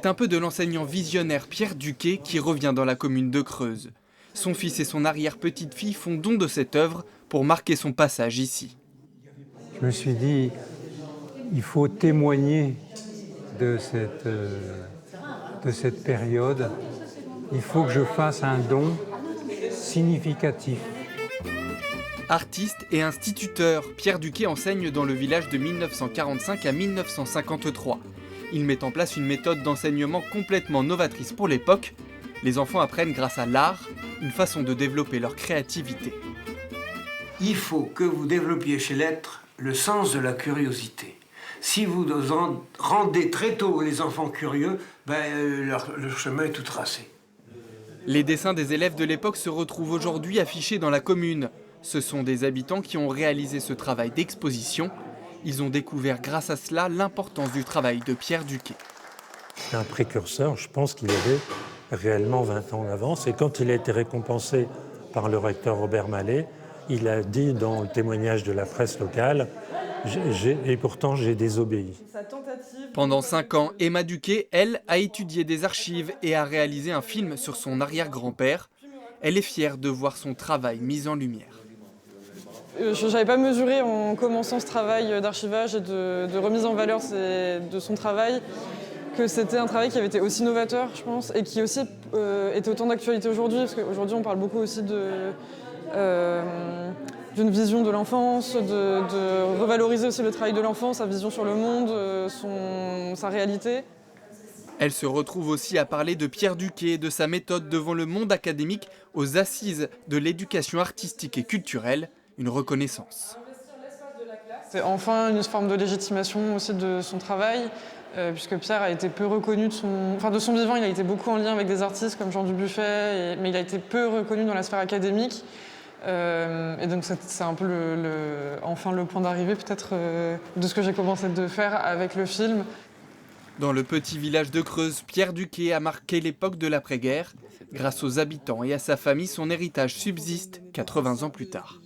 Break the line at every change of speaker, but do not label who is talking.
C'est un peu de l'enseignant visionnaire Pierre Duquet qui revient dans la commune de Creuse. Son fils et son arrière-petite-fille font don de cette œuvre pour marquer son passage ici.
Je me suis dit, il faut témoigner de cette période. Il faut que je fasse un don significatif.
Artiste et instituteur, Pierre Duquet enseigne dans le village de 1945 à 1953. Il met en place une méthode d'enseignement complètement novatrice pour l'époque. Les enfants apprennent grâce à l'art, une façon de développer leur créativité.
Il faut que vous développiez chez l'être le sens de la curiosité. Si vous rendez très tôt les enfants curieux, leur chemin est tout tracé.
Les dessins des élèves de l'époque se retrouvent aujourd'hui affichés dans la commune. Ce sont des habitants qui ont réalisé ce travail d'exposition. Ils ont découvert grâce à cela l'importance du travail de Pierre Duquet.
C'est un précurseur, je pense qu'il avait réellement 20 ans d'avance. Et quand il a été récompensé par le recteur Robert Mallet, il a dit dans le témoignage de la presse locale « Et pourtant j'ai désobéi ».
Pendant 5 ans, Emma Duquet, elle, a étudié des archives et a réalisé un film sur son arrière-grand-père. Elle est fière de voir son travail mis en lumière.
Je n'avais pas mesuré en commençant ce travail d'archivage et de remise en valeur de son travail que c'était un travail qui avait été aussi novateur, je pense, et qui aussi était autant d'actualité aujourd'hui, parce qu'aujourd'hui on parle beaucoup aussi d'une vision de l'enfance, de revaloriser aussi le travail de l'enfant, sa vision sur le monde, sa réalité.
Elle se retrouve aussi à parler de Pierre Duquet et de sa méthode devant le monde académique aux assises de l'éducation artistique et culturelle, une reconnaissance.
C'est enfin une forme de légitimation aussi de son travail, puisque Pierre a été peu reconnu de son vivant, il a été beaucoup en lien avec des artistes comme Jean Dubuffet, mais il a été peu reconnu dans la sphère académique. Et donc c'est un peu enfin le point d'arrivée peut-être de ce que j'ai commencé de faire avec le film.
Dans le petit village de Creuse, Pierre Duquet a marqué l'époque de l'après-guerre. Grâce aux habitants et à sa famille, son héritage subsiste 80 ans plus tard.